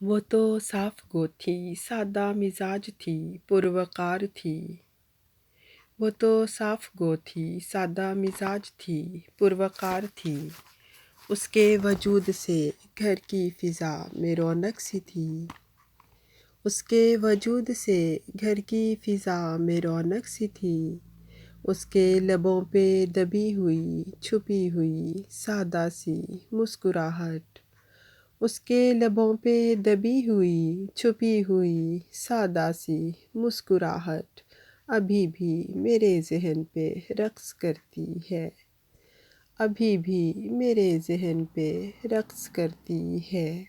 وہ تو صاف گو تھی، سادہ مزاج تھی، پروقار تھی۔ وہ تو صاف گو تھی، سادہ مزاج تھی، پروقار تھی۔ اس کے وجود سے گھر کی فضا میں رونق سی تھی۔ اس کے وجود سے گھر کی فضا میں رونق سی تھی۔ اس کے لبوں پہ دبی ہوئی چھپی ہوئی سادہ سی مسکراہٹ، اس کے لبوں پہ دبی ہوئی چھپی ہوئی سادہ سی مسکراہٹ ابھی بھی میرے ذہن پہ رقص کرتی ہے، ابھی بھی میرے ذہن پہ رقص کرتی ہے۔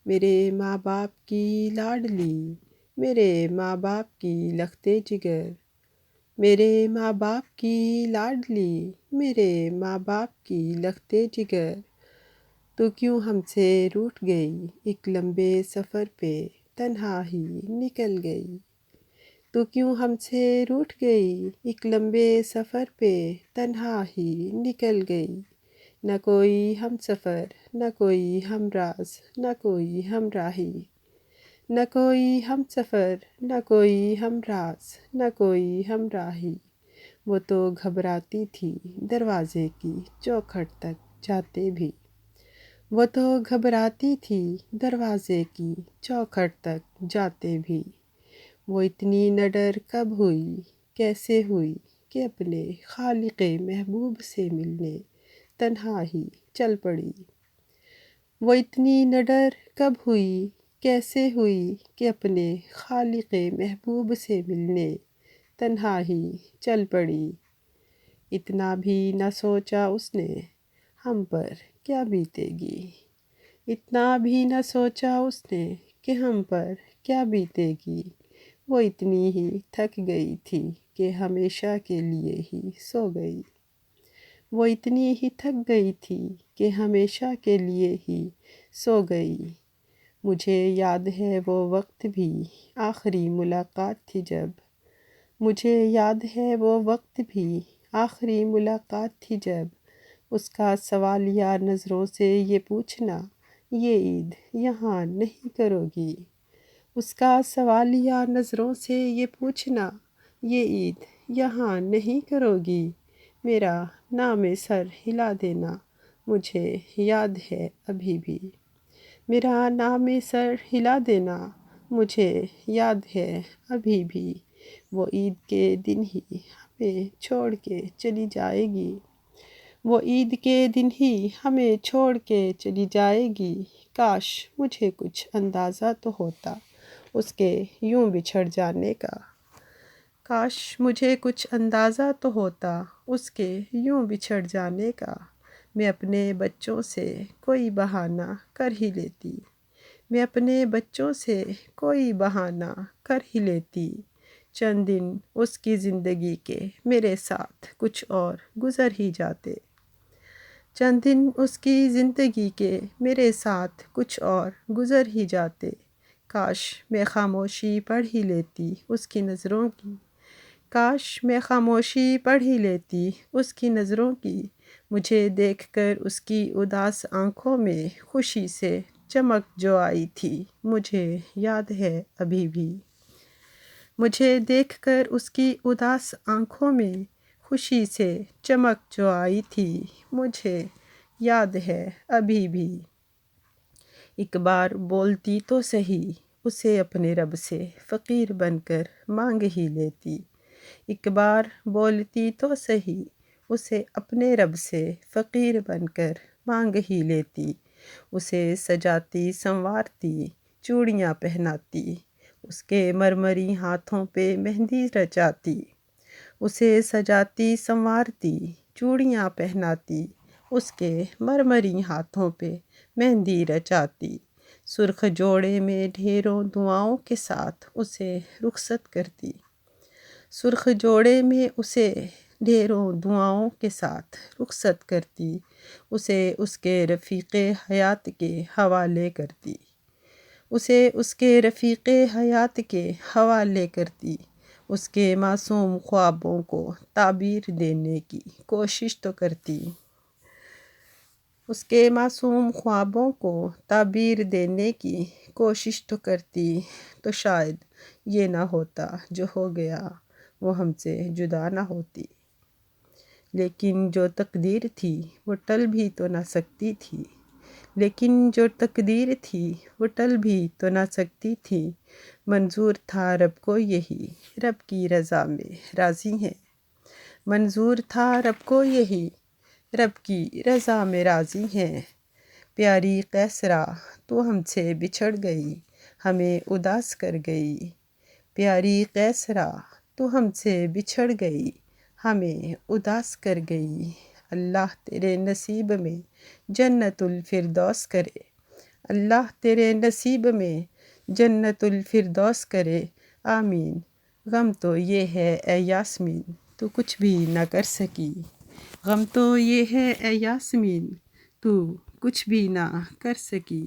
میرے ماں باپ کی لاڈلی، میرے ماں باپ کی لختے جگر، میرے ماں باپ کی لاڈلی، میرے ماں باپ کی لختے جگر۔ تو کیوں ہم سے روٹھ گئی، ایک لمبے سفر پہ تنہا ہی نکل گئی۔ تو کیوں ہم سے روٹھ گئی، ایک لمبے سفر پہ تنہا ہی نکل گئی۔ نہ کوئی ہم سفر، نہ کوئی ہم راز، نہ کوئی ہم راہی، نہ کوئی ہم سفر، نہ کوئی ہم راز، نہ کوئی ہم راہی۔ وہ تو گھبراتی تھی دروازے کی چوکھٹ تک جاتے بھی، وہ تو گھبراتی تھی دروازے کی چوکھٹ تک جاتے بھی۔ وہ اتنی نڈر کب ہوئی، کیسے ہوئی کہ اپنے خالق محبوب سے ملنے تنہا ہی چل پڑی۔ وہ اتنی نڈر کب ہوئی، کیسے ہوئی کہ اپنے خالق محبوب سے ملنے تنہا ہی چل پڑی۔ اتنا بھی نہ سوچا اس نے ہم پر کیا بیتے گی، اتنا بھی نہ سوچا اس نے کہ ہم پر کیا بیتے گی۔ وہ اتنی ہی تھک گئی تھی کہ ہمیشہ کے لیے ہی سو گئی، وہ اتنی ہی تھک گئی تھی کہ ہمیشہ کے لیے ہی سو گئی۔ مجھے یاد ہے وہ وقت بھی، آخری ملاقات تھی جب، مجھے یاد ہے وہ وقت بھی، آخری ملاقات تھی جب۔ اس کا سوالیہ نظروں سے یہ پوچھنا، یہ عید یہاں نہیں کرو گی، اس کا سوالیہ نظروں سے یہ پوچھنا، یہ عید یہاں نہیں کرو گی۔ میرا نام سر ہلا دینا مجھے یاد ہے ابھی بھی، میرا نام سر ہلا دینا مجھے یاد ہے ابھی بھی۔ وہ عید کے دن ہی ہمیں چھوڑ کے چلی جائے گی، وہ عید کے دن ہی ہمیں چھوڑ کے چلی جائے گی۔ کاش مجھے کچھ اندازہ تو ہوتا اس کے یوں بچھڑ جانے کا، کاش مجھے کچھ اندازہ تو ہوتا اس کے یوں بچھڑ جانے کا۔ میں اپنے بچوں سے کوئی بہانہ کر ہی لیتی، میں اپنے بچوں سے کوئی بہانہ کر ہی لیتی۔ چند دن اس کی زندگی کے میرے ساتھ کچھ اور گزر ہی جاتے، چند دن اس کی زندگی کے میرے ساتھ کچھ اور گزر ہی جاتے۔ کاش میں خاموشی پڑھ ہی لیتی اس کی نظروں کی، کاش میں خاموشی پڑھ ہی لیتی اس کی نظروں کی۔ مجھے دیکھ کر اس کی اداس آنکھوں میں خوشی سے چمک جو آئی تھی مجھے یاد ہے ابھی بھی، مجھے دیکھ کر اس کی اداس آنکھوں میں خوشی سے چمک جو آئی تھی مجھے یاد ہے ابھی بھی۔ ایک بار بولتی تو سہی، اسے اپنے رب سے فقیر بن کر مانگ ہی لیتی، ایک بار بولتی تو سہی، اسے اپنے رب سے فقیر بن کر مانگ ہی لیتی۔ اسے سجاتی سنوارتی چوڑیاں پہناتی، اس کے مرمری ہاتھوں پہ مہندی رچاتی، اسے سجاتی سنوارتی چوڑیاں پہناتی، اس کے مرمری ہاتھوں پہ مہندی رچاتی۔ سرخ جوڑے میں ڈھیروں دعاؤں کے ساتھ اسے رخصت کرتی، سرخ جوڑے میں اسے ڈھیروں دعاؤں کے ساتھ رخصت کرتی، اسے اس کے رفیق حیات کے حوالے کرتی، اسے اس کے رفیق حیات کے حوالے کرتی۔ اس کے معصوم خوابوں کو تعبیر دینے کی کوشش تو کرتی، اس کے معصوم خوابوں کو تعبیر دینے کی کوشش تو کرتی تو شاید یہ نہ ہوتا جو ہو گیا وہ ہم سے جدا نہ ہوتی۔ لیکن جو تقدیر تھی وہ ٹل بھی تو نہ سکتی تھی، لیکن جو تقدیر تھی وہ ٹل بھی تو نہ سکتی تھی۔ منظور تھا رب کو یہی، رب کی رضا میں راضی ہیں۔ منظور تھا رب کو یہی، رب کی رضا میں راضی ہیں۔ پیاری قیصرا تو ہم سے بچھڑ گئی، ہمیں اداس کر گئی۔ پیاری قیصرا تو ہم سے بچھڑ گئی، ہمیں اداس کر گئی۔ اللہ تیرے نصیب میں جنت الفردوس کرے، اللہ تیرے نصیب میں جنت الفردوس کرے، آمین۔ غم تو یہ ہے اے یاسمین تو کچھ بھی نہ کر سکی، غم تو یہ ہے اے یاسمین تو کچھ بھی نہ کر سکی۔